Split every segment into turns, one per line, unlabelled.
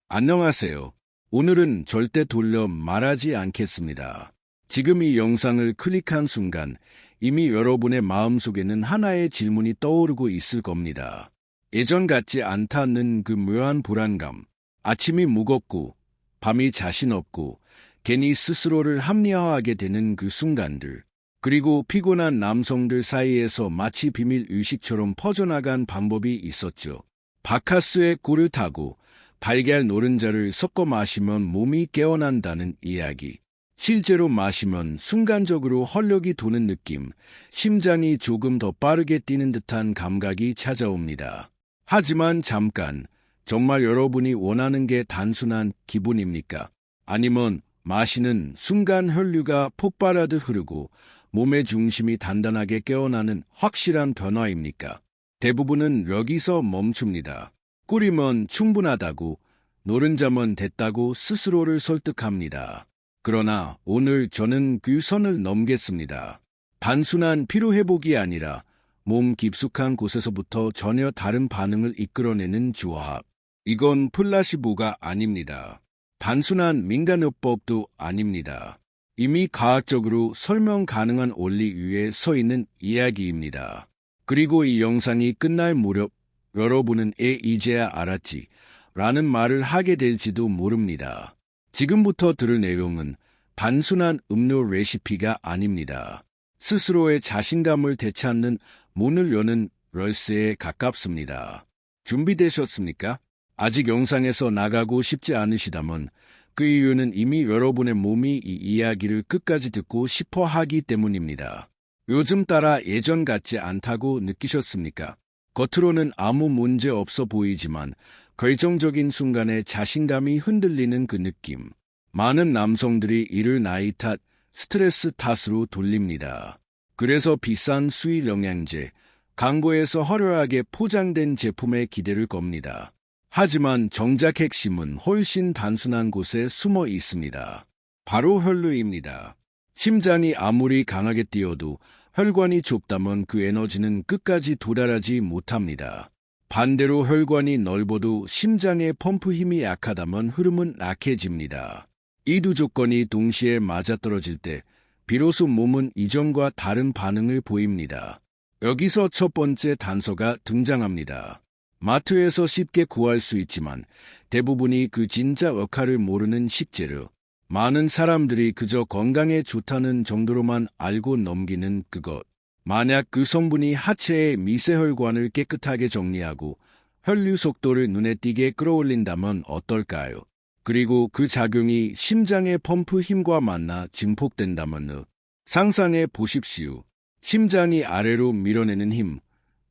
안녕하세요. 오늘은 절대 돌려 말하지 않겠습니다. 지금 이 영상을 클릭한 순간 이미 여러분의 마음속에는 하나의 질문이 떠오르고 있을 겁니다. 예전 같지 않다는 그 묘한 불안감, 아침이 무겁고 밤이 자신 없고 괜히 스스로를 합리화하게 되는 그 순간들, 그리고 피곤한 남성들 사이에서 마치 비밀 의식처럼 퍼져나간 방법이 있었죠. 바카스의 꿀을 타고 달걀 노른자를 섞어 마시면 몸이 깨어난다는 이야기. 실제로 마시면 순간적으로 활력이 도는 느낌, 심장이 조금 더 빠르게 뛰는 듯한 감각이 찾아옵니다. 하지만 잠깐, 정말 여러분이 원하는 게 단순한 기분입니까? 아니면 마시는 순간 혈류가 폭발하듯 흐르고 몸의 중심이 단단하게 깨어나는 확실한 변화입니까? 대부분은 여기서 멈춥니다. 꿀이면 충분하다고, 노른자면 됐다고 스스로를 설득합니다. 그러나 오늘 저는 그 선을 넘겠습니다. 단순한 피로회복이 아니라 몸 깊숙한 곳에서부터 전혀 다른 반응을 이끌어내는 조합. 이건 플라시보가 아닙니다. 단순한 민간요법도 아닙니다. 이미 과학적으로 설명 가능한 원리 위에 서 있는 이야기입니다. 그리고 이 영상이 끝날 무렵 여러분은 이제야 알았지 라는 말을 하게 될지도 모릅니다. 지금부터 들을 내용은 단순한 음료 레시피가 아닙니다. 스스로의 자신감을 되찾는 문을 여는 열쇠에 가깝습니다. 준비되셨습니까? 아직 영상에서 나가고 싶지 않으시다면 그 이유는 이미 여러분의 몸이 이 이야기를 끝까지 듣고 싶어 하기 때문입니다. 요즘 따라 예전 같지 않다고 느끼셨습니까? 겉으로는 아무 문제 없어 보이지만 결정적인 순간에 자신감이 흔들리는 그 느낌. 많은 남성들이 이를 나이 탓, 스트레스 탓으로 돌립니다. 그래서 비싼 수입 영양제, 광고에서 화려하게 포장된 제품에 기대를 겁니다. 하지만 정작 핵심은 훨씬 단순한 곳에 숨어 있습니다. 바로 혈류입니다. 심장이 아무리 강하게 뛰어도 혈관이 좁다면 그 에너지는 끝까지 도달하지 못합니다. 반대로 혈관이 넓어도 심장의 펌프 힘이 약하다면 흐름은 약해집니다. 이 두 조건이 동시에 맞아떨어질 때 비로소 몸은 이전과 다른 반응을 보입니다. 여기서 첫 번째 단서가 등장합니다. 마트에서 쉽게 구할 수 있지만 대부분이 그 진짜 역할을 모르는 식재료. 많은 사람들이 그저 건강에 좋다는 정도로만 알고 넘기는 그것. 만약 그 성분이 하체의 미세혈관을 깨끗하게 정리하고 혈류 속도를 눈에 띄게 끌어올린다면 어떨까요? 그리고 그 작용이 심장의 펌프 힘과 만나 증폭된다면 상상해 보십시오. 심장이 아래로 밀어내는 힘,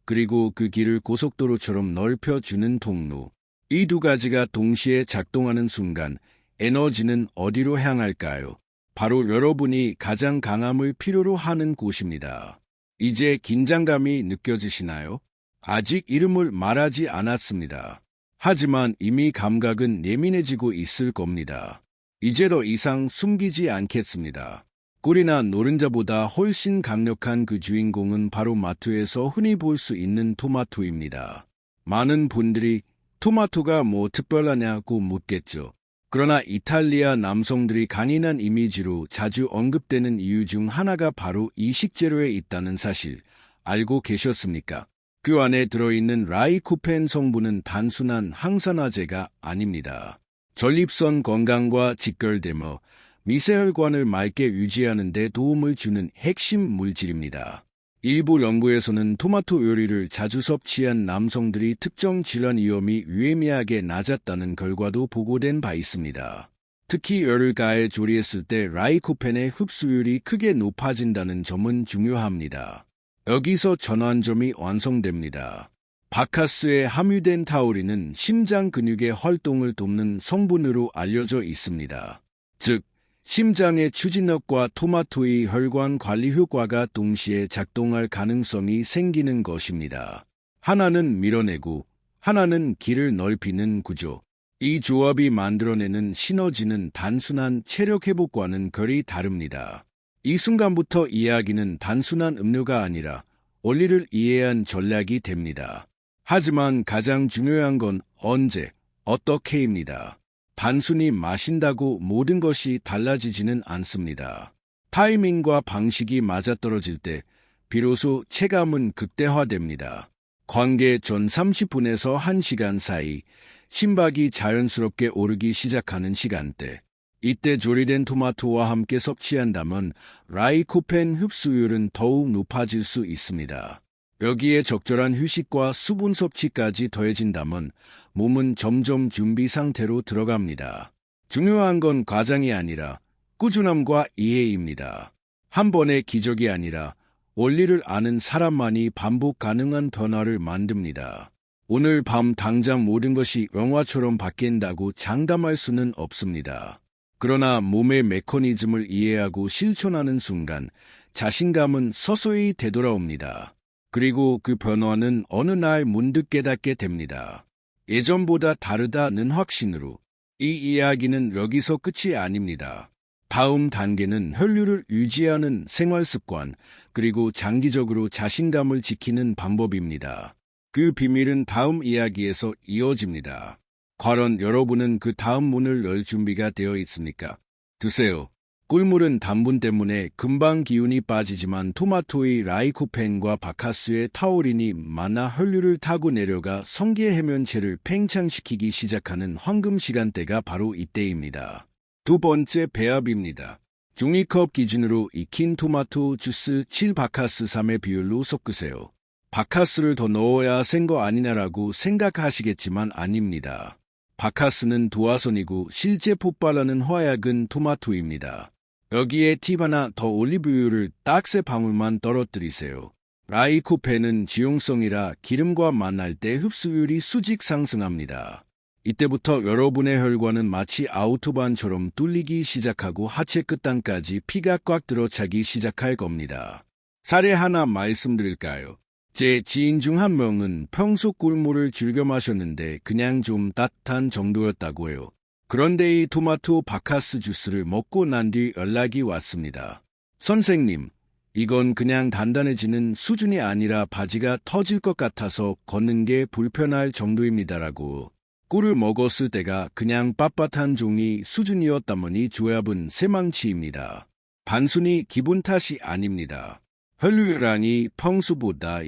그리고 그 길을 고속도로처럼 넓혀주는 통로. 이 두 가지가 동시에 작동하는 순간 에너지는 어디로 향할까요? 바로 여러분이 가장 강함을 필요로 하는 곳입니다. 이제 긴장감이 느껴지시나요? 아직 이름을 말하지 않았습니다. 하지만 이미 감각은 예민해지고 있을 겁니다. 이제 더 이상 숨기지 않겠습니다. 꿀이나 노른자보다 훨씬 강력한 그 주인공은 바로 마트에서 흔히 볼 수 있는 토마토입니다. 많은 분들이 토마토가 뭐 특별하냐고 묻겠죠. 그러나 이탈리아 남성들이 강인한 이미지로 자주 언급되는 이유 중 하나가 바로 이 식재료에 있다는 사실 알고 계셨습니까? 그 안에 들어있는 라이코펜 성분은 단순한 항산화제가 아닙니다. 전립선 건강과 직결되며 미세혈관을 맑게 유지하는 데 도움을 주는 핵심 물질입니다. 일부 연구에서는 토마토 요리를 자주 섭취한 남성들이 특정 질환 위험이 유의미하게 낮았다는 결과도 보고된 바 있습니다. 특히 열을 가해 조리했을 때 라이코펜의 흡수율이 크게 높아진다는 점은 중요합니다. 여기서 전환점이 완성됩니다. 바카스에 함유된 타우린은 심장 근육의 활동을 돕는 성분으로 알려져 있습니다. 즉, 심장의 추진력과 토마토의 혈관 관리 효과가 동시에 작동할 가능성이 생기는 것입니다. 하나는 밀어내고 하나는 길을 넓히는 구조. 이 조합이 만들어내는 시너지는 단순한 체력 회복과는 결이 다릅니다. 이 순간부터 이야기는 단순한 음료가 아니라 원리를 이해한 전략이 됩니다. 하지만 가장 중요한 건 언제, 어떻게입니다. 단순히 마신다고 모든 것이 달라지지는 않습니다. 타이밍과 방식이 맞아떨어질 때 비로소 체감은 극대화됩니다. 관계 전 30분에서 1시간 사이 심박이 자연스럽게 오르기 시작하는 시간대. 이때 조리된 토마토와 함께 섭취한다면 라이코펜 흡수율은 더욱 높아질 수 있습니다. 여기에 적절한 휴식과 수분 섭취까지 더해진다면 몸은 점점 준비 상태로 들어갑니다. 중요한 건 과정이 아니라 꾸준함과 이해입니다. 한 번의 기적이 아니라 원리를 아는 사람만이 반복 가능한 변화를 만듭니다. 오늘 밤 당장 모든 것이 영화처럼 바뀐다고 장담할 수는 없습니다. 그러나 몸의 메커니즘을 이해하고 실천하는 순간 자신감은 서서히 되돌아옵니다. 그리고 그 변화는 어느 날 문득 깨닫게 됩니다. 예전보다 다르다는 확신으로. 이 이야기는 여기서 끝이 아닙니다. 다음 단계는 혈류를 유지하는 생활 습관, 그리고 장기적으로 자신감을 지키는 방법입니다. 그 비밀은 다음 이야기에서 이어집니다. 과연 여러분은 그 다음 문을 열 준비가 되어 있습니까? 드세요. 꿀물은 당분 때문에 금방 기운이 빠지지만 토마토의 라이코펜과 바카스의 타우린이 많아 혈류를 타고 내려가 성게 해면체를 팽창시키기 시작하는 황금 시간대가 바로 이때입니다. 두 번째 배합입니다. 종이컵 기준으로 익힌 토마토 주스 7바카스 3의 비율로 섞으세요. 바카스를 더 넣어야 센 거 아니냐라고 생각하시겠지만 아닙니다. 바카스는 도화선이고 실제 폭발하는 화약은 토마토입니다. 여기에 팁 하나 더 올리브유를 딱 3방울만 떨어뜨리세요. 라이코펜은 지용성이라 기름과 만날 때 흡수율이 수직 상승합니다. 이때부터 여러분의 혈관은 마치 아우토반처럼 뚫리기 시작하고 하체 끝단까지 피가 꽉 들어차기 시작할 겁니다. 사례 하나 말씀드릴까요? 제 지인 중 한 명은 평소 꿀물을 즐겨 마셨는데 그냥 좀 따뜻한 정도였다고 해요. 그런데 이 토마토 바카스 주스를 먹고 난 뒤 연락이 왔습니다. 선생님, 이건 그냥 단단해지는 수준이 아니라 바지가 터질 것 같아서 걷는 게 불편할 정도입니다라고. 꿀을 먹었을 때가 그냥 빳빳한 종이 수준이었다면 이 조합은 쇠망치입니다. 단순히 기분 탓이 아닙니다. 혈류량이 평소보다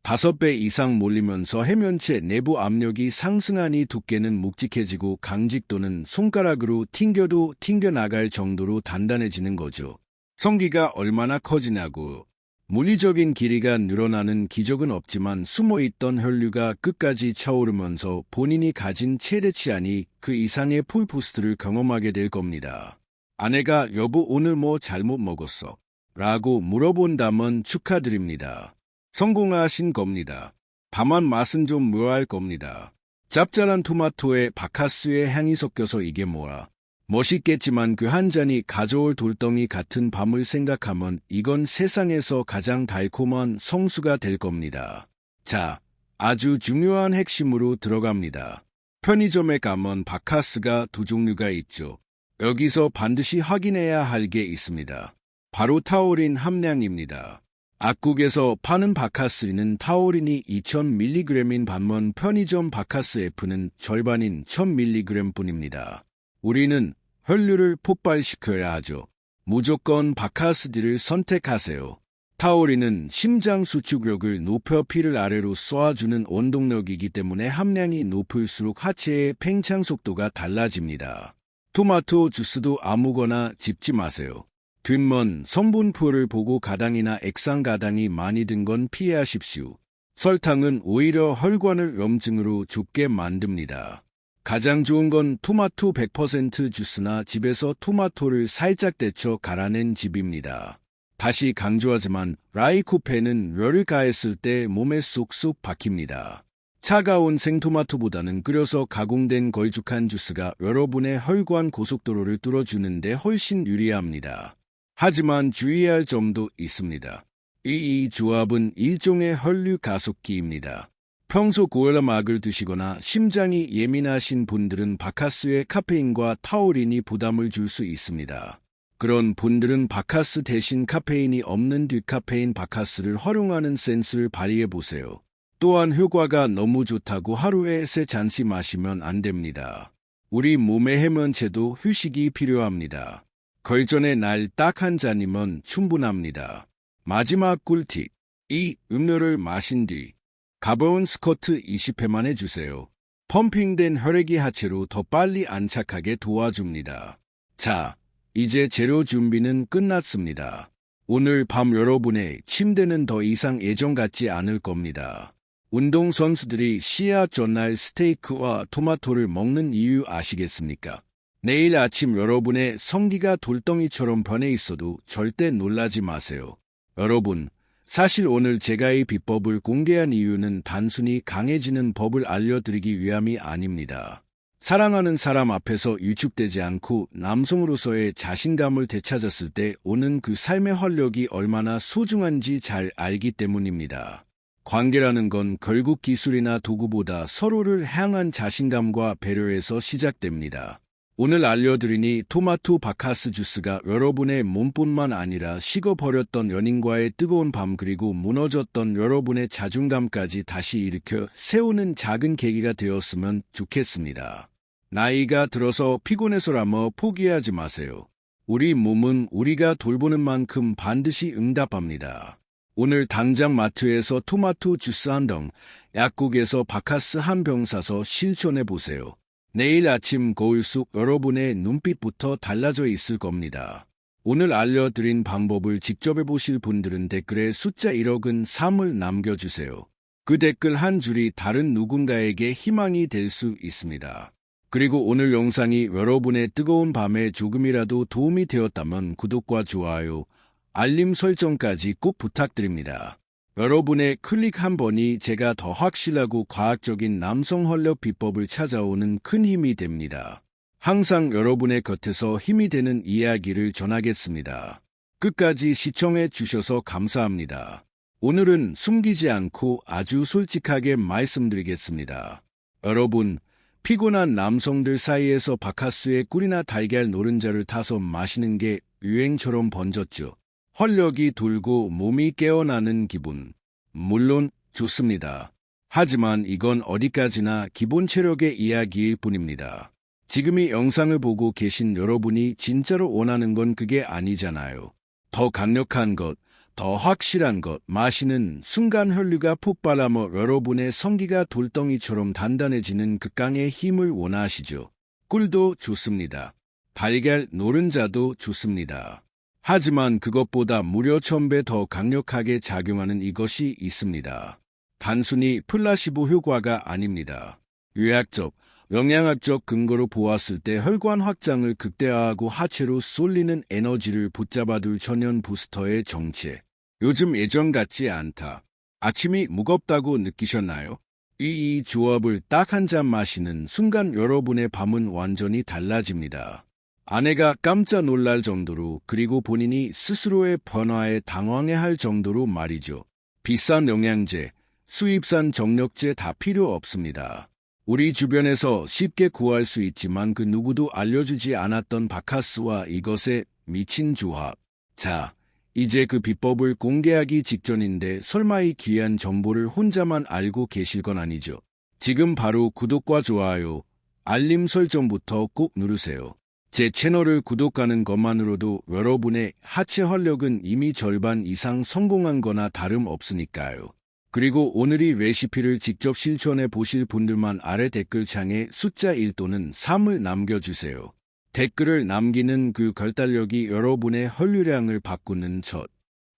5배 이상 몰리면서 해면체 내부 압력이 상승하니 두께는 묵직해지고 강직도는 손가락으로 튕겨도 튕겨나갈 정도로 단단해지는 거죠. 성기가 얼마나 커지냐고. 물리적인 길이가 늘어나는 기적은 없지만 숨어있던 혈류가 끝까지 차오르면서 본인이 가진 최대치 아니 그 이상의 풀부스트를 경험하게 될 겁니다. 아내가 여보 오늘 뭐 잘못 먹었어? 라고 물어본다면 축하드립니다. 성공하신 겁니다. 다만 맛은 좀 묘할 겁니다. 짭짤한 토마토에 바카스의 향이 섞여서 이게 뭐야. 멋있겠지만 그 한 잔이 가져올 돌덩이 같은 밤을 생각하면 이건 세상에서 가장 달콤한 성수가 될 겁니다. 자, 아주 중요한 핵심으로 들어갑니다. 편의점에 가면 바카스가 두 종류가 있죠. 여기서 반드시 확인해야 할 게 있습니다. 바로 타우린 함량입니다. 악국에서 파는 바카스리는 타우린이 2000mg인 반면 편의점 바카스 F는 절반인 1000mg 뿐입니다. 우리는 혈류를 폭발시켜야 하죠. 무조건 바카스디를 선택하세요. 타우린은 심장 수축력을 높여 피를 아래로 쏘아주는 원동력이기 때문에 함량이 높을수록 하체의 팽창 속도가 달라집니다. 토마토 주스도 아무거나 집지 마세요. 뒷면 성분표를 보고 가당이나 액상가당이 많이 든 건 피하십시오. 설탕은 오히려 혈관을 염증으로 좁게 만듭니다. 가장 좋은 건 토마토 100% 주스나 집에서 토마토를 살짝 데쳐 갈아낸 즙입니다. 다시 강조하지만 라이코펜은 열을 가했을 때 몸에 쏙쏙 박힙니다. 차가운 생토마토보다는 끓여서 가공된 걸쭉한 주스가 여러분의 혈관 고속도로를 뚫어주는데 훨씬 유리합니다. 하지만 주의할 점도 있습니다. 이 조합은 일종의 혈류 가속기입니다. 평소 고혈압약을 드시거나 심장이 예민하신 분들은 바카스의 카페인과 타우린이 부담을 줄 수 있습니다. 그런 분들은 바카스 대신 카페인이 없는 디카페인 바카스를 활용하는 센스를 발휘해 보세요. 또한 효과가 너무 좋다고 하루에 3잔씩 마시면 안 됩니다. 우리 몸의 해면체도 휴식이 필요합니다. 걸전의 날 딱 한 잔이면 충분합니다. 마지막 꿀팁. 이 음료를 마신 뒤 가벼운 스쿼트 20회만 해주세요. 펌핑된 혈액이 하체로 더 빨리 안착하게 도와줍니다. 자, 이제 재료 준비는 끝났습니다. 오늘 밤 여러분의 침대는 더 이상 예전 같지 않을 겁니다. 운동선수들이 시합 전날 스테이크와 토마토를 먹는 이유 아시겠습니까? 내일 아침 여러분의 성기가 돌덩이처럼 변해 있어도 절대 놀라지 마세요. 여러분, 사실 오늘 제가 이 비법을 공개한 이유는 단순히 강해지는 법을 알려드리기 위함이 아닙니다. 사랑하는 사람 앞에서 위축되지 않고 남성으로서의 자신감을 되찾았을 때 오는 그 삶의 활력이 얼마나 소중한지 잘 알기 때문입니다. 관계라는 건 결국 기술이나 도구보다 서로를 향한 자신감과 배려에서 시작됩니다. 오늘 알려드리니 토마토 바카스 주스가 여러분의 몸뿐만 아니라 식어버렸던 연인과의 뜨거운 밤 그리고 무너졌던 여러분의 자존감까지 다시 일으켜 세우는 작은 계기가 되었으면 좋겠습니다. 나이가 들어서 피곤해서라며 포기하지 마세요. 우리 몸은 우리가 돌보는 만큼 반드시 응답합니다. 오늘 당장 마트에서 토마토 주스 한 병, 약국에서 바카스 한 병 사서 실천해 보세요. 내일 아침 거울 속 여러분의 눈빛부터 달라져 있을 겁니다. 오늘 알려드린 방법을 직접 해보실 분들은 댓글에 숫자 1억은 3을 남겨주세요. 그 댓글 한 줄이 다른 누군가에게 희망이 될 수 있습니다. 그리고 오늘 영상이 여러분의 뜨거운 밤에 조금이라도 도움이 되었다면 구독과 좋아요, 알림 설정까지 꼭 부탁드립니다. 여러분의 클릭 한 번이 제가 더 확실하고 과학적인 남성 활력 비법을 찾아오는 큰 힘이 됩니다. 항상 여러분의 곁에서 힘이 되는 이야기를 전하겠습니다. 끝까지 시청해 주셔서 감사합니다. 오늘은 숨기지 않고 아주 솔직하게 말씀드리겠습니다. 여러분, 피곤한 남성들 사이에서 바카스의 꿀이나 달걀 노른자를 타서 마시는 게 유행처럼 번졌죠. 활력이 돌고 몸이 깨어나는 기분. 물론 좋습니다. 하지만 이건 어디까지나 기본 체력의 이야기일 뿐입니다. 지금 이 영상을 보고 계신 여러분이 진짜로 원하는 건 그게 아니잖아요. 더 강력한 것, 더 확실한 것, 마시는 순간 혈류가 폭발하며 여러분의 성기가 돌덩이처럼 단단해지는 극강의 힘을 원하시죠. 꿀도 좋습니다. 달걀 노른자도 좋습니다. 하지만 그것보다 무려 1000배 더 강력하게 작용하는 이것이 있습니다. 단순히 플라시보 효과가 아닙니다. 의학적, 영양학적 근거로 보았을 때 혈관 확장을 극대화하고 하체로 쏠리는 에너지를 붙잡아둘 천연 부스터의 정체. 요즘 예전 같지 않다. 아침이 무겁다고 느끼셨나요? 이 조합을 딱 한 잔 마시는 순간 여러분의 밤은 완전히 달라집니다. 아내가 깜짝 놀랄 정도로 그리고 본인이 스스로의 변화에 당황해할 정도로 말이죠. 비싼 영양제, 수입산 정력제 다 필요 없습니다. 우리 주변에서 쉽게 구할 수 있지만 그 누구도 알려주지 않았던 바카스와 이것의 미친 조합. 자, 이제 그 비법을 공개하기 직전인데 설마 이 귀한 정보를 혼자만 알고 계실 건 아니죠. 지금 바로 구독과 좋아요, 알림 설정부터 꼭 누르세요. 제 채널을 구독하는 것만으로도 여러분의 하체 활력은 이미 절반 이상 성공한 거나 다름없으니까요. 그리고 오늘 이 레시피를 직접 실천해 보실 분들만 아래 댓글창에 숫자 1 또는 3을 남겨주세요. 댓글을 남기는 그 결단력이 여러분의 혈류량을 바꾸는 첫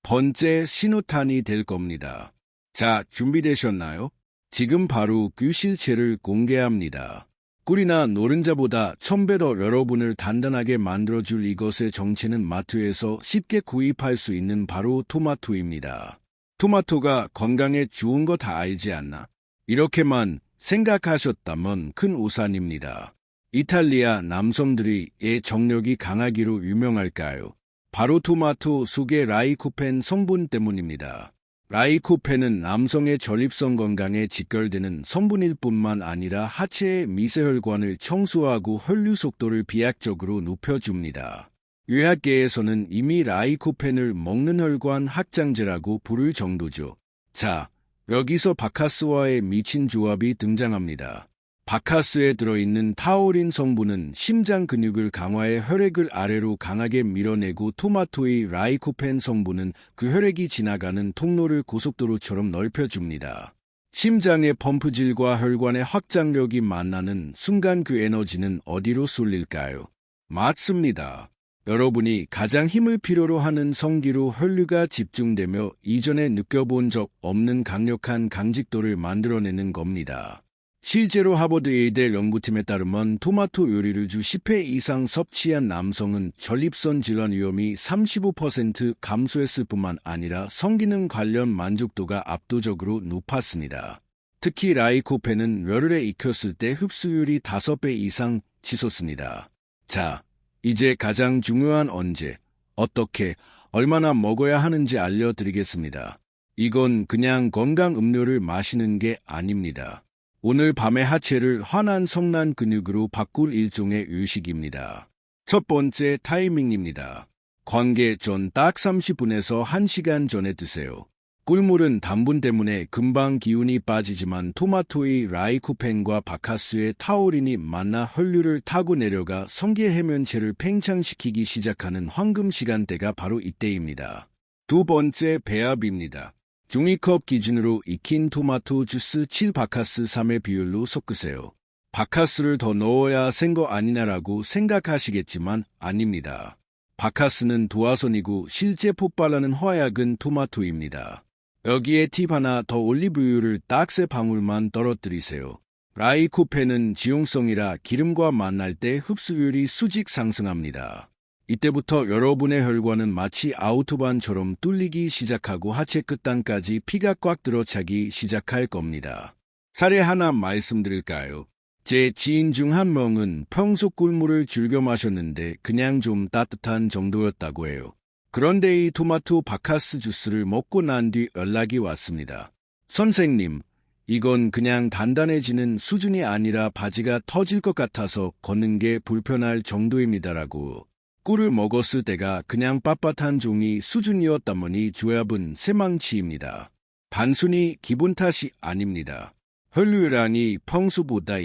번째 신호탄이 될 겁니다. 자, 준비되셨나요? 지금 바로 그 실체를 공개합니다. 꿀이나 노른자보다 1000배 더 여러분을 단단하게 만들어줄 이것의 정체는 마트에서 쉽게 구입할 수 있는 바로 토마토입니다. 토마토가 건강에 좋은 거 다 알지 않나? 이렇게만 생각하셨다면 큰 오산입니다. 이탈리아 남성들이 의 정력이 강하기로 유명할까요? 바로 토마토 속의 라이코펜 성분 때문입니다. 라이코펜은 남성의 전립선 건강에 직결되는 성분일 뿐만 아니라 하체의 미세혈관을 청소하고 혈류 속도를 비약적으로 높여줍니다. 의학계에서는 이미 라이코펜을 먹는 혈관 확장제라고 부를 정도죠. 자, 여기서 바카스와의 미친 조합이 등장합니다. 바카스에 들어있는 타우린 성분은 심장 근육을 강화해 혈액을 아래로 강하게 밀어내고 토마토의 라이코펜 성분은 그 혈액이 지나가는 통로를 고속도로처럼 넓혀줍니다. 심장의 펌프질과 혈관의 확장력이 만나는 순간 그 에너지는 어디로 쏠릴까요? 맞습니다. 여러분이 가장 힘을 필요로 하는 성기로 혈류가 집중되며 이전에 느껴본 적 없는 강력한 강직도를 만들어내는 겁니다. 실제로 하버드 의대 연구팀에 따르면 토마토 요리를 주 10회 이상 섭취한 남성은 전립선 질환 위험이 35% 감소했을 뿐만 아니라 성기능 관련 만족도가 압도적으로 높았습니다. 특히 라이코펜은 열흘에 익혔을 때 흡수율이 5배 이상 치솟습니다. 자, 이제 가장 중요한 언제, 어떻게, 얼마나 먹어야 하는지 알려드리겠습니다. 이건 그냥 건강 음료를 마시는 게 아닙니다. 오늘 밤의 하체를 환한 성난 근육으로 바꿀 일종의 의식입니다. 첫 번째 타이밍입니다. 관계 전 딱 30분에서 1시간 전에 드세요. 꿀물은 당분 때문에 금방 기운이 빠지지만 토마토의 라이코펜과 바카스의 타우린이 만나 혈류를 타고 내려가 성기 해면체를 팽창시키기 시작하는 황금 시간대가 바로 이때입니다. 두 번째 배합입니다. 종이컵 기준으로 익힌 토마토 주스 7 바카스 3의 비율로 섞으세요. 바카스를 더 넣어야 센 거 아니냐라고 생각하시겠지만 아닙니다. 바카스는 도화선이고 실제 폭발하는 화약은 토마토입니다. 여기에 팁 하나 더 올리브유를 딱 3방울만 떨어뜨리세요. 라이코펜은 지용성이라 기름과 만날 때 흡수율이 수직 상승합니다. 이때부터 여러분의 혈관은 마치 아우토반처럼 뚫리기 시작하고 하체 끝단까지 피가 꽉 들어차기 시작할 겁니다. 사례 하나 말씀드릴까요? 제 지인 중 한 명은 평소 꿀물을 즐겨 마셨는데 그냥 좀 따뜻한 정도였다고 해요. 그런데 이 토마토 바카스 주스를 먹고 난 뒤 연락이 왔습니다. 선생님, 이건 그냥 단단해지는 수준이 아니라 바지가 터질 것 같아서 걷는 게 불편할 정도입니다라고. 꿀을 먹었을 때가 그냥 빳빳한 종이 수준이었다머니 조합은 쇠망치입니다. 단순히 기분 탓이 아닙니다. 혈류량이 평소보다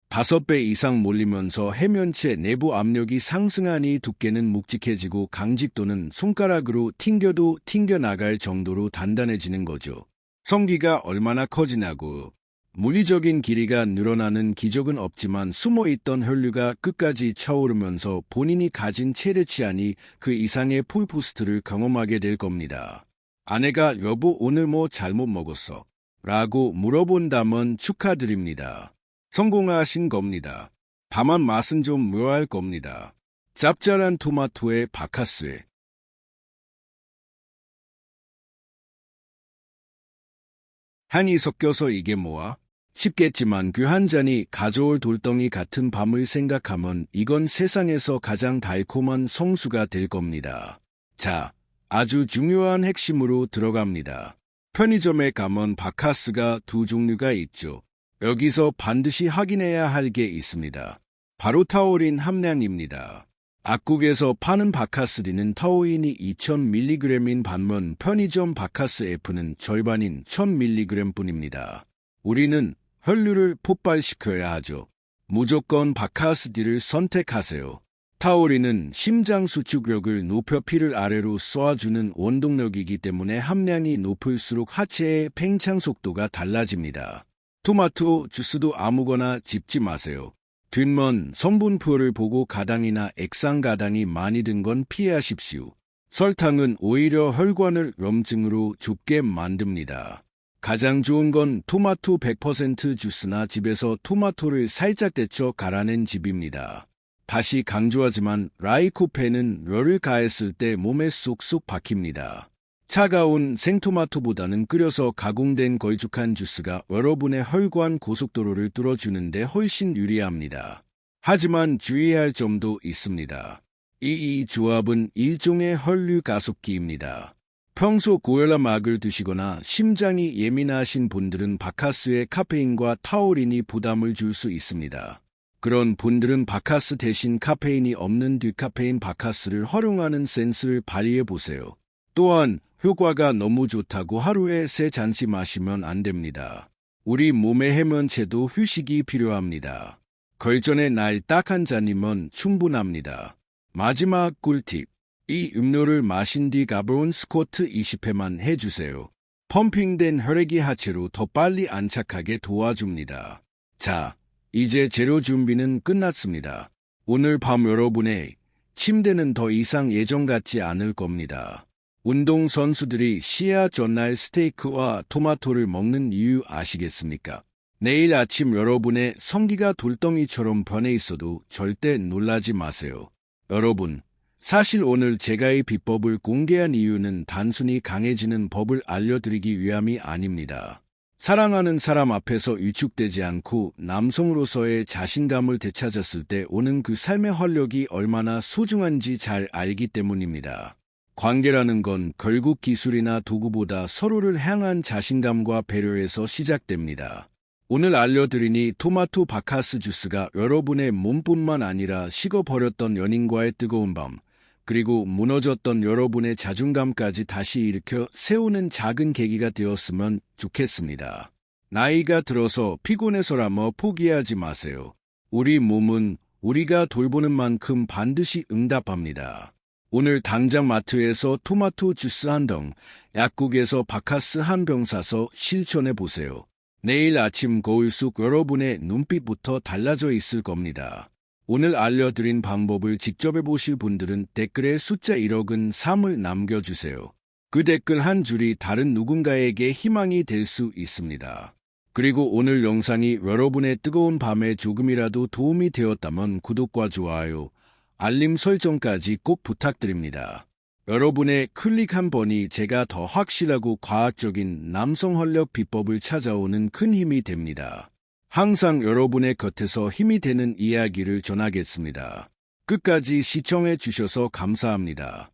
5배 이상 몰리면서 해면체 내부 압력이 상승하니 두께는 묵직해지고 강직도는 손가락으로 튕겨도 튕겨나갈 정도로 단단해지는 거죠. 성기가 얼마나 커지냐고. 물리적인 길이가 늘어나는 기적은 없지만 숨어있던 혈류가 끝까지 차오르면서 본인이 가진 체르치아니 그 이상의 풀부스트를 경험하게 될 겁니다. 아내가 여보 오늘 뭐 잘못 먹었어? 라고 물어본다면 축하드립니다. 성공하신 겁니다. 다만 맛은 좀 묘할 겁니다. 짭짤한 토마토에 바카스에 향이 섞여서 이게 뭐야? 싶겠지만 그 한 잔이 가져올 돌덩이 같은 밤을 생각하면 이건 세상에서 가장 달콤한 성수가 될 겁니다. 자, 아주 중요한 핵심으로 들어갑니다. 편의점에 가면 바카스가 두 종류가 있죠. 여기서 반드시 확인해야 할 게 있습니다. 바로 타우린 함량입니다. 악국에서 파는 바카스리는 타우린이 2000mg인 반면 편의점 바카스 F는 절반인 1000mg 뿐입니다. 우리는 혈류를 폭발시켜야 하죠. 무조건 바카스디를 선택하세요. 타우린은 심장 수축력을 높여 피를 아래로 쏘아주는 원동력이기 때문에 함량이 높을수록 하체의 팽창 속도가 달라집니다. 토마토 주스도 아무거나 집지 마세요. 뒷면 성분표를 보고 가당이나 액상가당이 많이 든 건 피하십시오. 설탕은 오히려 혈관을 염증으로 좁게 만듭니다. 가장 좋은 건 토마토 100% 주스나 집에서 토마토를 살짝 데쳐 갈아낸 즙입니다. 다시 강조하지만 라이코펜은 열을 가했을 때 몸에 쏙쏙 박힙니다. 차가운 생토마토보다는 끓여서 가공된 걸쭉한 주스가 여러분의 혈관 고속도로를 뚫어주는데 훨씬 유리합니다. 하지만 주의할 점도 있습니다. 이 조합은 일종의 혈류 가속기입니다. 평소 고혈압약을 드시거나 심장이 예민하신 분들은 바카스의 카페인과 타우린이 부담을 줄 수 있습니다. 그런 분들은 바카스 대신 카페인이 없는 디카페인 바카스를 활용하는 센스를 발휘해 보세요. 또한 효과가 너무 좋다고 하루에 3잔씩 마시면 안 됩니다. 우리 몸의 해면체도 휴식이 필요합니다. 걸전의 날 딱 한 잔이면 충분합니다. 마지막 꿀팁. 이 음료를 마신 뒤 가벼운 스쿼트 20회만 해주세요. 펌핑된 혈액이 하체로 더 빨리 안착하게 도와줍니다. 자, 이제 재료 준비는 끝났습니다. 오늘 밤 여러분의 침대는 더 이상 예전 같지 않을 겁니다. 운동선수들이 시야 전날 스테이크와 토마토를 먹는 이유 아시겠습니까? 내일 아침 여러분의 성기가 돌덩이처럼 변해 있어도 절대 놀라지 마세요. 여러분, 사실 오늘 제가 이 비법을 공개한 이유는 단순히 강해지는 법을 알려드리기 위함이 아닙니다. 사랑하는 사람 앞에서 위축되지 않고 남성으로서의 자신감을 되찾았을 때 오는 그 삶의 활력이 얼마나 소중한지 잘 알기 때문입니다. 관계라는 건 결국 기술이나 도구보다 서로를 향한 자신감과 배려에서 시작됩니다. 오늘 알려드린 이 토마토 바카스 주스가 여러분의 몸뿐만 아니라 식어버렸던 연인과의 뜨거운 밤, 그리고 무너졌던 여러분의 자존감까지 다시 일으켜 세우는 작은 계기가 되었으면 좋겠습니다. 나이가 들어서 피곤해서라며 포기하지 마세요. 우리 몸은 우리가 돌보는 만큼 반드시 응답합니다. 오늘 당장 마트에서 토마토 주스 한 덩, 약국에서 바카스 한 병 사서 실천해 보세요. 내일 아침 거울 속 여러분의 눈빛부터 달라져 있을 겁니다. 오늘 알려드린 방법을 직접 해보실 분들은 댓글에 숫자 1억은 3을 남겨주세요. 그 댓글 한 줄이 다른 누군가에게 희망이 될 수 있습니다. 그리고 오늘 영상이 여러분의 뜨거운 밤에 조금이라도 도움이 되었다면 구독과 좋아요, 알림 설정까지 꼭 부탁드립니다. 여러분의 클릭 한 번이 제가 더 확실하고 과학적인 남성 활력 비법을 찾아오는 큰 힘이 됩니다. 항상 여러분의 곁에서 힘이 되는 이야기를 전하겠습니다. 끝까지 시청해 주셔서 감사합니다.